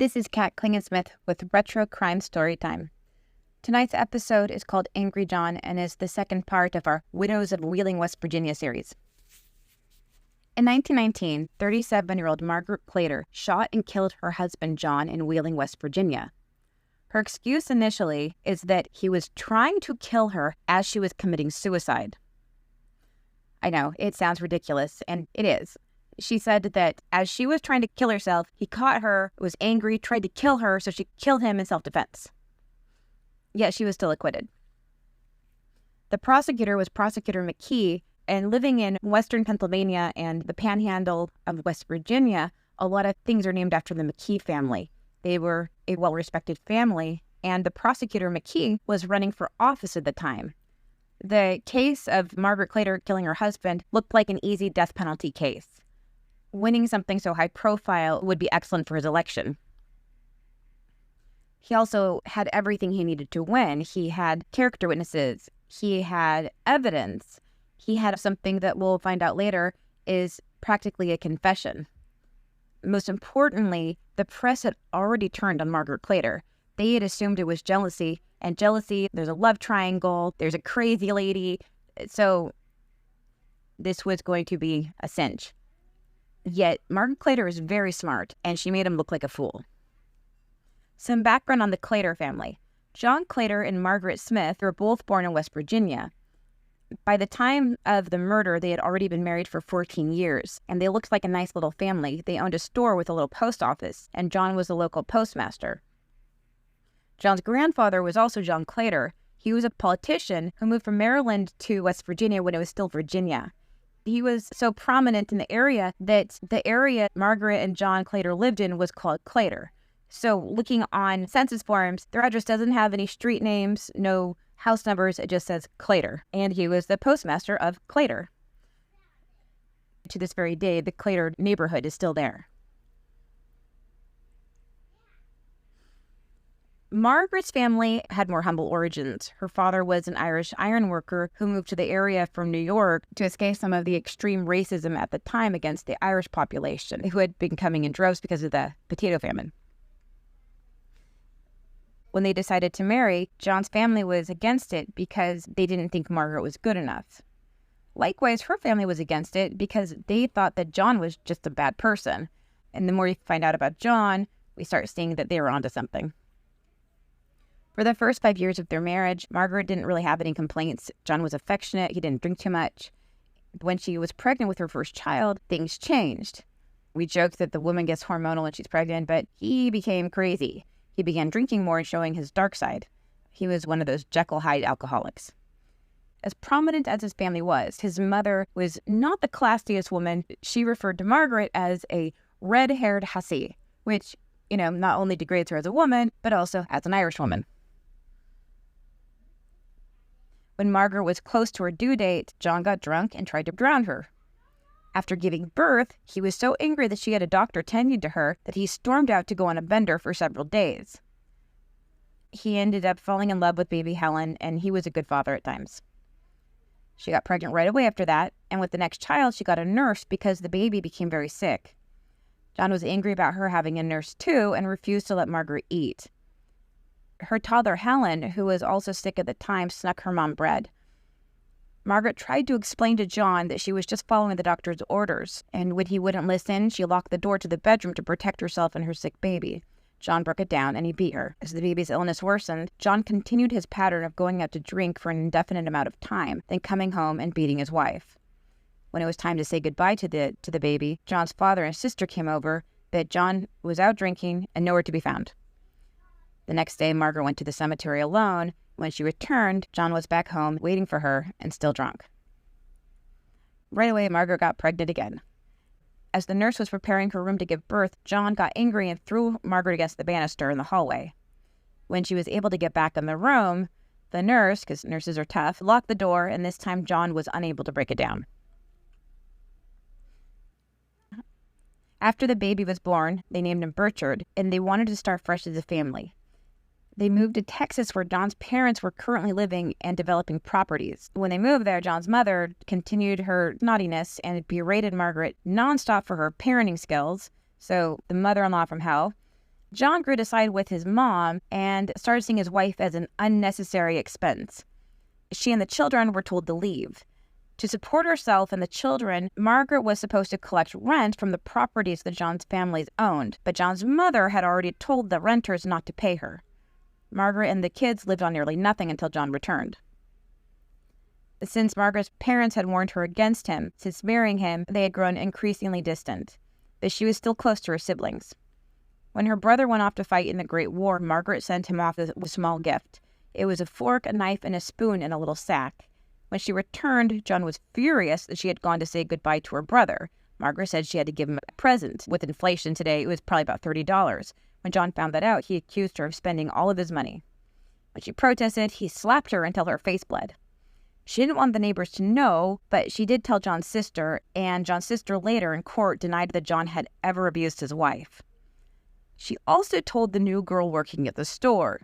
This is Kat Klingensmith with Retro Crime Storytime. Tonight's episode is called Angry John and is the second part of our Widows of Wheeling, West Virginia series. In 1919, 37-year-old Margaret Clator shot and killed her husband John in Wheeling, West Virginia. Her excuse initially is that he was trying to kill her as she was committing suicide. I know, it sounds ridiculous, and it is. She said that as she was trying to kill herself, he caught her, was angry, tried to kill her, so she killed him in self-defense. Yet she was still acquitted. The prosecutor was Prosecutor McKee, and living in western Pennsylvania and the panhandle of West Virginia, a lot of things are named after the McKee family. They were a well-respected family, and the prosecutor McKee was running for office at the time. The case of Margaret Clator killing her husband looked like an easy death penalty case. Winning something so high profile would be excellent for his election. He also had everything he needed to win. He had character witnesses. He had evidence. He had something that we'll find out later is practically a confession. Most importantly, the press had already turned on Margaret Clator. They had assumed it was jealousy, and jealousy, there's a love triangle, there's a crazy lady, so this was going to be a cinch. Yet, Margaret Clator is very smart, and she made him look like a fool. Some background on the Clator family. John Clator and Margaret Smith were both born in West Virginia. By the time of the murder, they had already been married for 14 years, and they looked like a nice little family. They owned a store with a little post office, and John was the local postmaster. John's grandfather was also John Clator. He was a politician who moved from Maryland to West Virginia when it was still Virginia. He was so prominent in the area that the area Margaret and John Clator lived in was called Clator. So looking on census forms, their address doesn't have any street names, no house numbers, it just says Clator. And he was the postmaster of Clator. To this very day, the Clator neighborhood is still there. Margaret's family had more humble origins. Her father was an Irish iron worker who moved to the area from New York to escape some of the extreme racism at the time against the Irish population, who had been coming in droves because of the potato famine. When they decided to marry, John's family was against it because they didn't think Margaret was good enough. Likewise, her family was against it because they thought that John was just a bad person. And the more you find out about John, we start seeing that they were onto something. For the first 5 years of their marriage, Margaret didn't really have any complaints. John was affectionate. He didn't drink too much. When she was pregnant with her first child, things changed. We joked that the woman gets hormonal when she's pregnant, but he became crazy. He began drinking more and showing his dark side. He was one of those Jekyll Hyde alcoholics. As prominent as his family was, his mother was not the classiest woman. She referred to Margaret as a red-haired hussy, which, not only degrades her as a woman, but also as an Irish woman. When Margaret was close to her due date, John got drunk and tried to drown her. After giving birth, he was so angry that she had a doctor tending to her that he stormed out to go on a bender for several days. He ended up falling in love with baby Helen, and he was a good father at times. She got pregnant right away after that, and with the next child, she got a nurse because the baby became very sick. John was angry about her having a nurse too and refused to let Margaret eat. Her toddler Helen, who was also sick at the time, snuck her mom bread. Margaret tried to explain to John that she was just following the doctor's orders, and when he wouldn't listen, she locked the door to the bedroom to protect herself and her sick baby. John broke it down, and he beat her. As the baby's illness worsened, John continued his pattern of going out to drink for an indefinite amount of time, then coming home and beating his wife. When it was time to say goodbye to the baby, John's father and sister came over, but John was out drinking and nowhere to be found. The next day, Margaret went to the cemetery alone. When she returned, John was back home waiting for her and still drunk. Right away, Margaret got pregnant again. As the nurse was preparing her room to give birth, John got angry and threw Margaret against the banister in the hallway. When she was able to get back in the room, the nurse, because nurses are tough, locked the door, and this time John was unable to break it down. After the baby was born, they named him Burchard, and they wanted to start fresh as a family. They moved to Texas, where John's parents were currently living and developing properties. When they moved there, John's mother continued her naughtiness and berated Margaret nonstop for her parenting skills. So the mother-in-law from hell. John grew to side with his mom and started seeing his wife as an unnecessary expense. She and the children were told to leave. To support herself and the children, Margaret was supposed to collect rent from the properties that John's families owned, but John's mother had already told the renters not to pay her. Margaret and the kids lived on nearly nothing until John returned. Since Margaret's parents had warned her against him, since marrying him, they had grown increasingly distant, but she was still close to her siblings. When her brother went off to fight in the Great War, Margaret sent him off with a small gift. It was a fork, a knife, and a spoon in a little sack. When she returned, John was furious that she had gone to say goodbye to her brother. Margaret said she had to give him a present. With inflation today, it was probably about $30. When John found that out, he accused her of spending all of his money. When she protested, he slapped her until her face bled. She didn't want the neighbors to know, but she did tell John's sister, and John's sister later in court denied that John had ever abused his wife. She also told the new girl working at the store.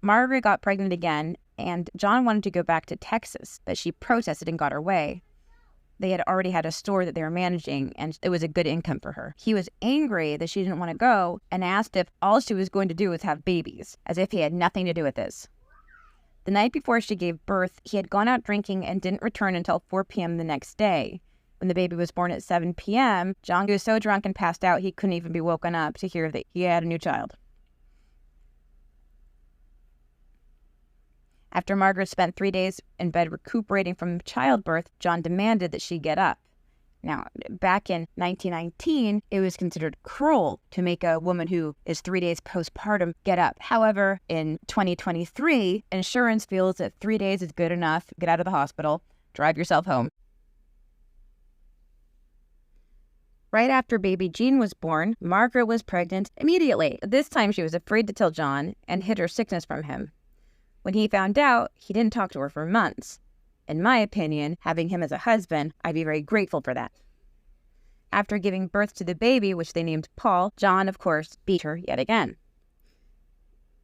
Margaret got pregnant again, and John wanted to go back to Texas, but she protested and got her way. They had already had a store that they were managing, and it was a good income for her. He was angry that she didn't want to go and asked if all she was going to do was have babies, as if he had nothing to do with this. The night before she gave birth, he had gone out drinking and didn't return until 4 p.m. the next day. When the baby was born at 7 p.m., John was so drunk and passed out he couldn't even be woken up to hear that he had a new child. After Margaret spent 3 days in bed recuperating from childbirth, John demanded that she get up. Now, back in 1919, it was considered cruel to make a woman who is 3 days postpartum get up. However, in 2023, insurance feels that 3 days is good enough. Get out of the hospital, drive yourself home. Right after baby Jean was born, Margaret was pregnant immediately. This time she was afraid to tell John and hid her sickness from him. When he found out, he didn't talk to her for months. In my opinion, having him as a husband, I'd be very grateful for that. After giving birth to the baby, which they named Paul, John, of course, beat her yet again.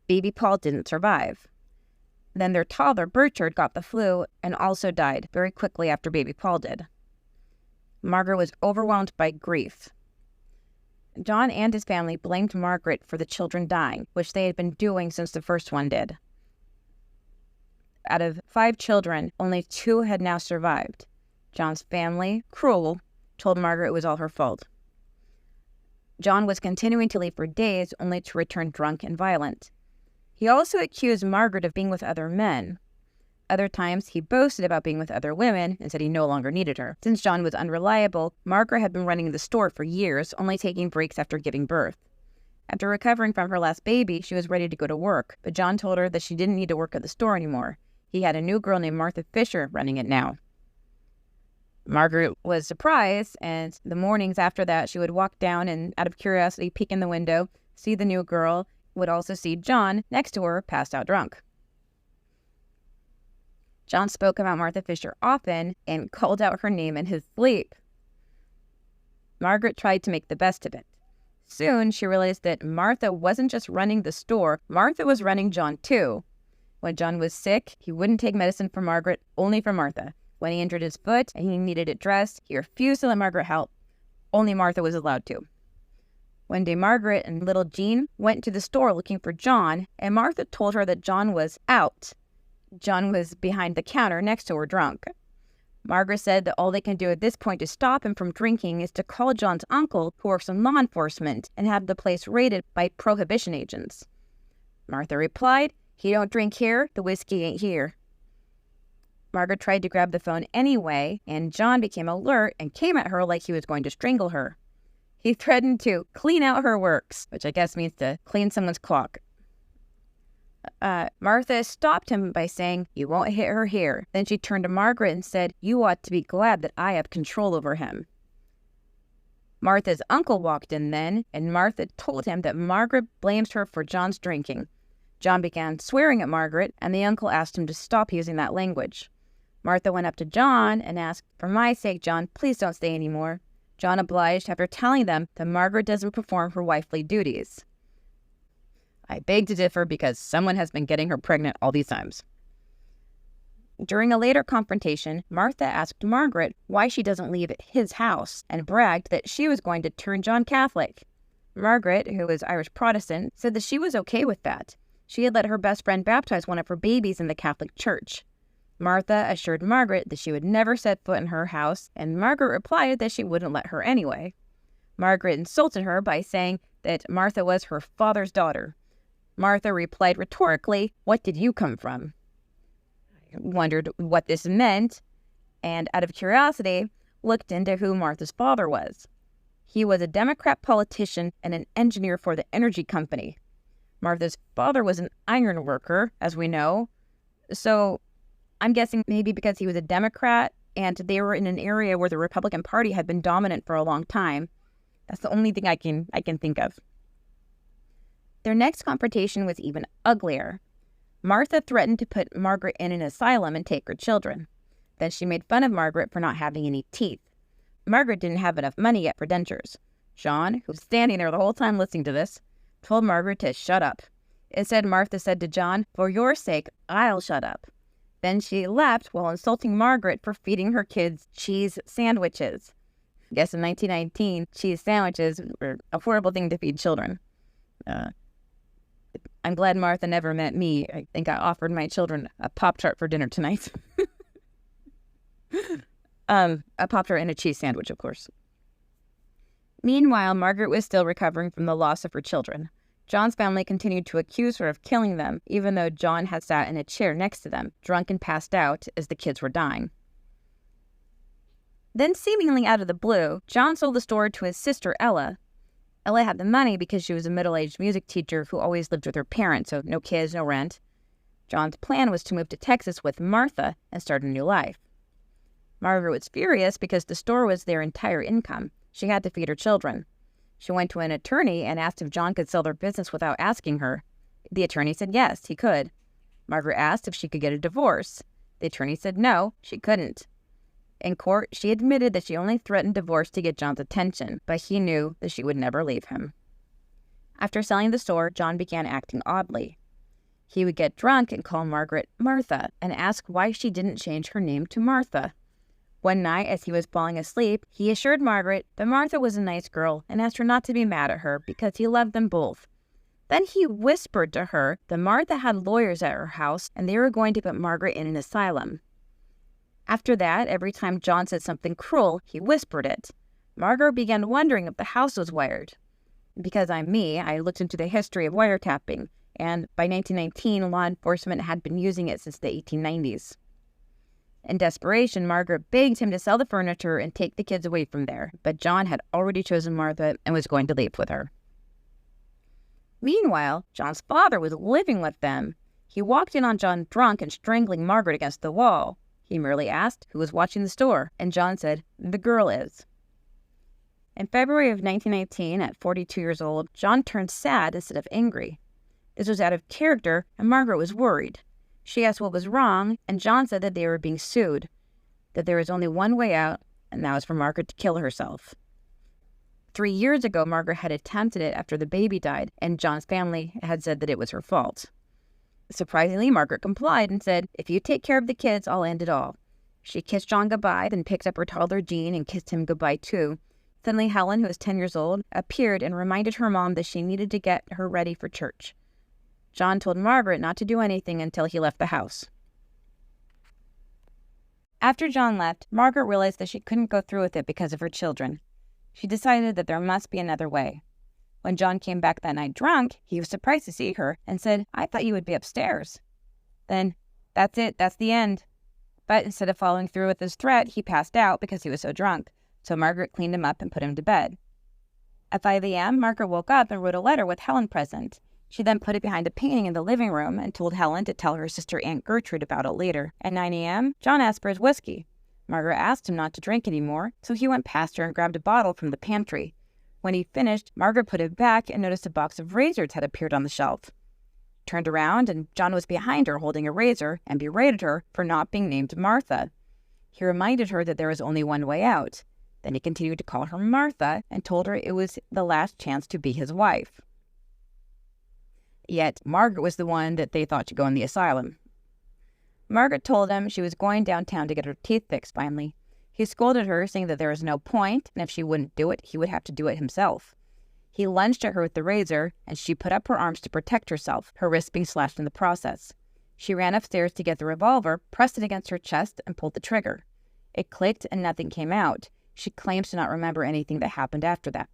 Baby Paul didn't survive. Then their toddler, Bertrand, got the flu and also died very quickly after baby Paul did. Margaret was overwhelmed by grief. John and his family blamed Margaret for the children dying, which they had been doing since the first one did. Out of 5 children, only 2 had now survived. John's family, cruel, told Margaret it was all her fault. John was continuing to leave for days, only to return drunk and violent. He also accused Margaret of being with other men. Other times, he boasted about being with other women and said he no longer needed her. Since John was unreliable, Margaret had been running the store for years, only taking breaks after giving birth. After recovering from her last baby, she was ready to go to work, but John told her that she didn't need to work at the store anymore. He had a new girl named Martha Fisher running it now. Margaret was surprised, and the mornings after that, she would walk down and, out of curiosity, peek in the window, see the new girl, would also see John next to her, passed out drunk. John spoke about Martha Fisher often and called out her name in his sleep. Margaret tried to make the best of it. Soon, she realized that Martha wasn't just running the store, Martha was running John too. When John was sick, he wouldn't take medicine for Margaret, only for Martha. When he injured his foot and he needed it dressed, he refused to let Margaret help. Only Martha was allowed to. One day, Margaret and little Jean went to the store looking for John, and Martha told her that John was out. John was behind the counter next to her drunk. Margaret said that all they can do at this point to stop him from drinking is to call John's uncle, who works in law enforcement, and have the place raided by prohibition agents. Martha replied, "He don't drink here, the whiskey ain't here." Margaret tried to grab the phone anyway, and John became alert and came at her like he was going to strangle her. He threatened to clean out her works, which I guess means to clean someone's clock. Martha stopped him by saying, "You won't hit her here." Then she turned to Margaret and said, "You ought to be glad that I have control over him." Martha's uncle walked in then, and Martha told him that Margaret blames her for John's drinking. John began swearing at Margaret, and the uncle asked him to stop using that language. Martha went up to John and asked, "For my sake, John, please don't stay anymore." John obliged after telling them that Margaret doesn't perform her wifely duties. "I beg to differ because someone has been getting her pregnant all these times." During a later confrontation, Martha asked Margaret why she doesn't leave his house and bragged that she was going to turn John Catholic. Margaret, who was Irish Protestant, said that she was okay with that. She had let her best friend baptize one of her babies in the Catholic Church. Martha assured Margaret that she would never set foot in her house, and Margaret replied that she wouldn't let her anyway. Margaret insulted her by saying that Martha was her father's daughter. Martha replied rhetorically, "What did you come from?" I wondered what this meant, and out of curiosity, looked into who Martha's father was. He was a Democrat politician and an engineer for the energy company. Martha's father was an iron worker, as we know, so I'm guessing maybe because he was a Democrat and they were in an area where the Republican Party had been dominant for a long time. That's the only thing I can think of. Their next confrontation was even uglier. Martha threatened to put Margaret in an asylum and take her children. Then she made fun of Margaret for not having any teeth. Margaret didn't have enough money yet for dentures. John, who was standing there the whole time listening to this, told Margaret to shut up. Instead, Martha said to John, "For your sake, I'll shut up." Then she left while insulting Margaret for feeding her kids cheese sandwiches. I guess in 1919, cheese sandwiches were a horrible thing to feed children. I'm glad Martha never met me. I think I offered my children a Pop-Tart for dinner tonight. A Pop-Tart and a cheese sandwich, of course. Meanwhile, Margaret was still recovering from the loss of her children. John's family continued to accuse her of killing them, even though John had sat in a chair next to them, drunk and passed out as the kids were dying. Then, seemingly out of the blue, John sold the store to his sister, Ella. Ella had the money because she was a middle-aged music teacher who always lived with her parents, so no kids, no rent. John's plan was to move to Texas with Martha and start a new life. Margaret was furious because the store was their entire income. She had to feed her children. She went to an attorney and asked if John could sell their business without asking her. The attorney said yes, he could. Margaret asked if she could get a divorce. The attorney said no, she couldn't. In court, she admitted that she only threatened divorce to get John's attention, but he knew that she would never leave him. After selling the store, John began acting oddly. He would get drunk and call Margaret Martha and ask why she didn't change her name to Martha. One night, as he was falling asleep, he assured Margaret that Martha was a nice girl and asked her not to be mad at her because he loved them both. Then he whispered to her that Martha had lawyers at her house and they were going to put Margaret in an asylum. After that, every time John said something cruel, he whispered it. Margaret began wondering if the house was wired. Because I'm me, I looked into the history of wiretapping, and by 1919, law enforcement had been using it since the 1890s. In desperation, Margaret begged him to sell the furniture and take the kids away from there, but John had already chosen Martha and was going to leave with her. Meanwhile, John's father was living with them. He walked in on John drunk and strangling Margaret against the wall. He merely asked who was watching the store, and John said, "The girl is." In February of 1919, at 42 years old, John turned sad instead of angry. This was out of character, and Margaret was worried. She asked what was wrong, and John said that they were being sued, that there was only one way out, and that was for Margaret to kill herself. 3 years ago, Margaret had attempted it after the baby died, and John's family had said that it was her fault. Surprisingly, Margaret complied and said, "If you take care of the kids, I'll end it all." She kissed John goodbye, then picked up her toddler Jean and kissed him goodbye too. Suddenly, Helen, who was 10 years old, appeared and reminded her mom that she needed to get her ready for church. John told Margaret not to do anything until he left the house. After John left, Margaret realized that she couldn't go through with it because of her children. She decided that there must be another way. When John came back that night drunk, he was surprised to see her and said, "I thought you would be upstairs." Then, "That's it, that's the end." But instead of following through with his threat, he passed out because he was so drunk, so Margaret cleaned him up and put him to bed. At 5 a.m., Margaret woke up and wrote a letter with Helen present. She then put it behind a painting in the living room and told Helen to tell her sister Aunt Gertrude about it later. At 9 a.m., John asked for his whiskey. Margaret asked him not to drink anymore, so he went past her and grabbed a bottle from the pantry. When he finished, Margaret put it back and noticed a box of razors had appeared on the shelf. Turned around, and John was behind her holding a razor and berated her for not being named Martha. He reminded her that there was only one way out. Then he continued to call her Martha and told her it was the last chance to be his wife. Yet Margaret was the one that they thought should go in the asylum. Margaret told him she was going downtown to get her teeth fixed finally. He scolded her, saying that there was no point, and if she wouldn't do it, he would have to do it himself. He lunged at her with the razor, and she put up her arms to protect herself, her wrist being slashed in the process. She ran upstairs to get the revolver, pressed it against her chest, and pulled the trigger. It clicked and nothing came out. She claims to not remember anything that happened after that.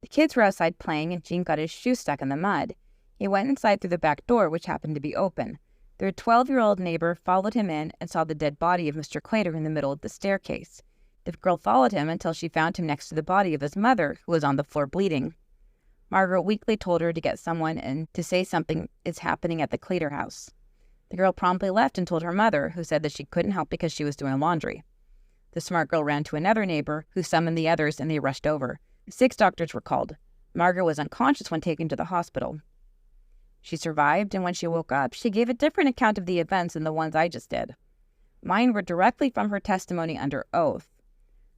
The kids were outside playing, and Gene got his shoe stuck in the mud. He went inside through the back door, which happened to be open. Their 12-year-old neighbor followed him in and saw the dead body of Mr. Clator in the middle of the staircase. The girl followed him until she found him next to the body of his mother, who was on the floor bleeding. Margaret weakly told her to get someone in to say something is happening at the Clator house. The girl promptly left and told her mother, who said that she couldn't help because she was doing laundry. The smart girl ran to another neighbor, who summoned the others, and they rushed over. 6 doctors were called. Margaret was unconscious when taken to the hospital. She survived, and when she woke up, she gave a different account of the events than the ones I just did. Mine were directly from her testimony under oath.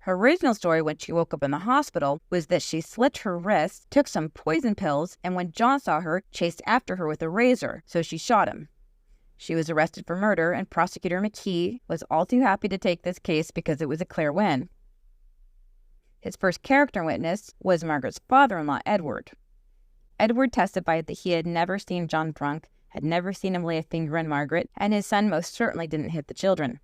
Her original story when she woke up in the hospital was that she slit her wrist, took some poison pills, and when John saw her, chased after her with a razor, so she shot him. She was arrested for murder, and Prosecutor McKee was all too happy to take this case because it was a clear win. His first character witness was Margaret's father-in-law, Edward. Edward testified that he had never seen John drunk, had never seen him lay a finger on Margaret, and his son most certainly didn't hit the children.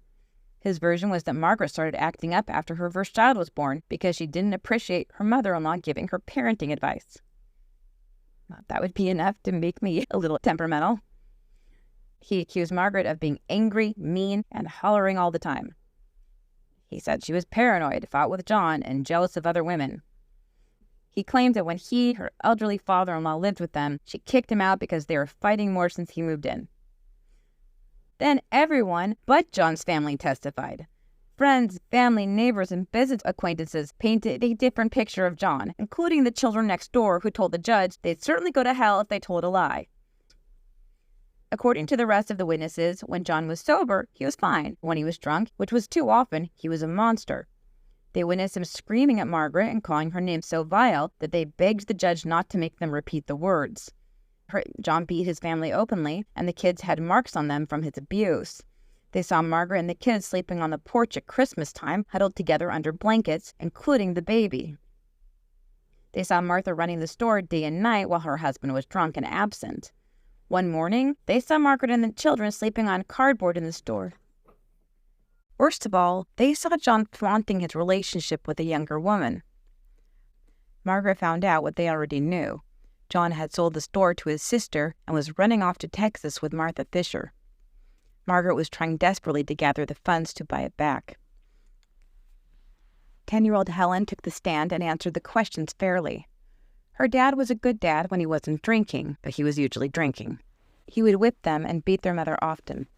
His version was that Margaret started acting up after her first child was born because she didn't appreciate her mother-in-law giving her parenting advice. That would be enough to make me a little temperamental. He accused Margaret of being angry, mean, and hollering all the time. He said she was paranoid, fought with John, and jealous of other women. He claimed that when he, her elderly father-in-law, lived with them, she kicked him out because they were fighting more since he moved in. Then everyone but John's family testified. Friends, family, neighbors, and business acquaintances painted a different picture of John, including the children next door who told the judge they'd certainly go to hell if they told a lie. According to the rest of the witnesses, when John was sober, he was fine. When he was drunk, which was too often, he was a monster. They witnessed him screaming at Margaret and calling her name so vile that they begged the judge not to make them repeat the words. John beat his family openly, and the kids had marks on them from his abuse. They saw Margaret and the kids sleeping on the porch at Christmas time, huddled together under blankets, including the baby. They saw Martha running the store day and night while her husband was drunk and absent. One morning, they saw Margaret and the children sleeping on cardboard in the store. Worst of all, they saw John flaunting his relationship with a younger woman. Margaret found out what they already knew. John had sold the store to his sister and was running off to Texas with Martha Fisher. Margaret was trying desperately to gather the funds to buy it back. 10-year-old Helen took the stand and answered the questions fairly. Her dad was a good dad when he wasn't drinking, but he was usually drinking. He would whip them and beat their mother often.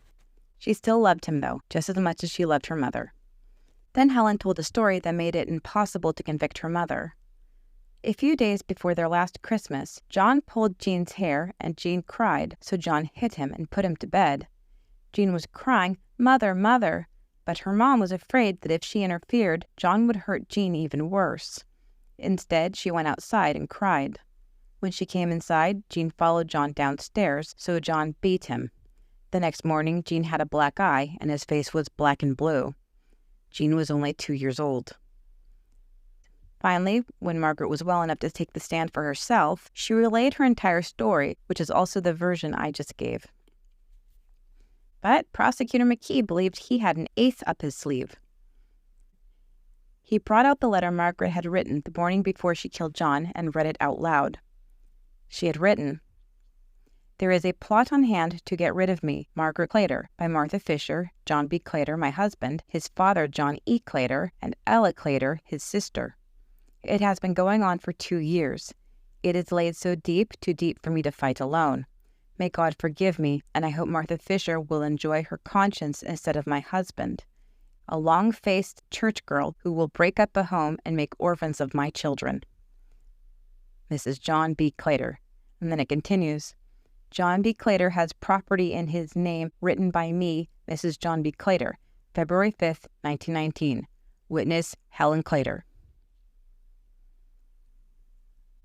She still loved him, though, just as much as she loved her mother. Then Helen told a story that made it impossible to convict her mother. A few days before their last Christmas, John pulled Jean's hair, and Jean cried, so John hit him and put him to bed. Jean was crying, "Mother, Mother," but her mom was afraid that if she interfered, John would hurt Jean even worse. Instead, she went outside and cried. When she came inside, Jean followed John downstairs, so John beat him. The next morning, Jean had a black eye, and his face was black and blue. Jean was only 2 years old. Finally, when Margaret was well enough to take the stand for herself, she relayed her entire story, which is also the version I just gave. But Prosecutor McKee believed he had an ace up his sleeve. He brought out the letter Margaret had written the morning before she killed John and read it out loud. She had written, "There is a plot on hand to get rid of me, Margaret Clator, by Martha Fisher, John B. Clator, my husband, his father, John E. Clator, and Ella Clator, his sister. It has been going on for 2 years. It is laid so deep, too deep for me to fight alone. May God forgive me, and I hope Martha Fisher will enjoy her conscience instead of my husband, a long-faced church girl who will break up a home and make orphans of my children. Mrs. John B. Clator." And then it continues, "John B. Clator has property in his name written by me, Mrs. John B. Clator, February 5th, 1919. Witness Helen Clator."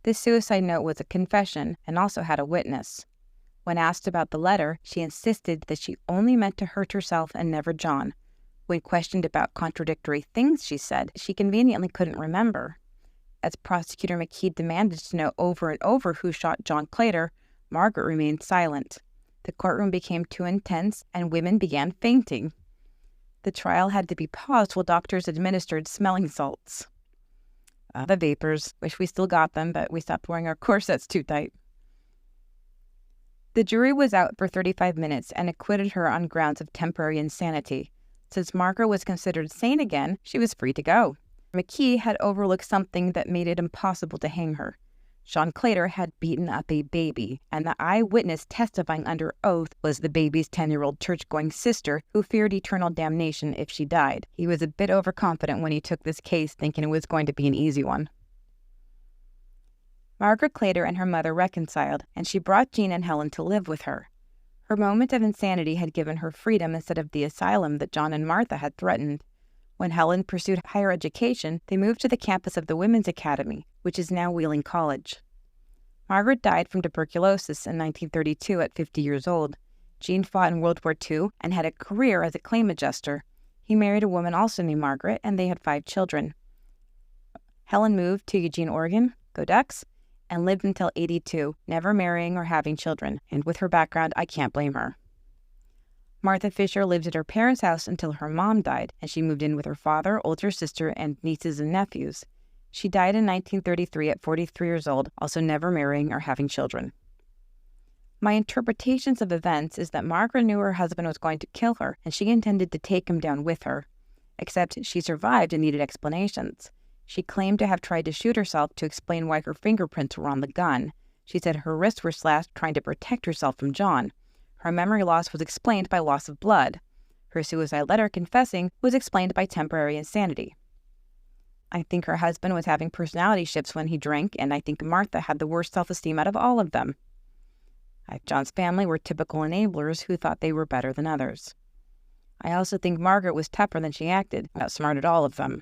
This suicide note was a confession and also had a witness. When asked about the letter, she insisted that she only meant to hurt herself and never John. When questioned about contradictory things she said, she conveniently couldn't remember. As Prosecutor McKee demanded to know over and over who shot John Clator, Margaret remained silent. The courtroom became too intense, and women began fainting. The trial had to be paused while doctors administered smelling salts. The vapors. Wish we still got them, but we stopped wearing our corsets too tight. The jury was out for 35 minutes and acquitted her on grounds of temporary insanity. Since Margaret was considered sane again, she was free to go. McKee had overlooked something that made it impossible to hang her. John Clator had beaten up a baby, and the eyewitness testifying under oath was the baby's 10-year-old church-going sister who feared eternal damnation if she died. He was a bit overconfident when he took this case, thinking it was going to be an easy one. Margaret Clator and her mother reconciled, and she brought Jean and Helen to live with her. Her moment of insanity had given her freedom instead of the asylum that John and Martha had threatened. When Helen pursued higher education, they moved to the campus of the Women's Academy, which is now Wheeling College. Margaret died from tuberculosis in 1932 at 50 years old. Jean fought in World War II and had a career as a claim adjuster. He married a woman also named Margaret, and they had 5 children. Helen moved to Eugene, Oregon, go Ducks, and lived until 82, never marrying or having children, and with her background, I can't blame her. Martha Fisher lived at her parents' house until her mom died, and she moved in with her father, older sister, and nieces and nephews. She died in 1933 at 43 years old, also never marrying or having children. My interpretations of events is that Margaret knew her husband was going to kill her, and she intended to take him down with her. Except she survived and needed explanations. She claimed to have tried to shoot herself to explain why her fingerprints were on the gun. She said her wrists were slashed trying to protect herself from John. Her memory loss was explained by loss of blood. Her suicide letter confessing was explained by temporary insanity. I think her husband was having personality shifts when he drank, and I think Martha had the worst self-esteem out of all of them. John's family were typical enablers who thought they were better than others. I also think Margaret was tougher than she acted, outsmarted all of them.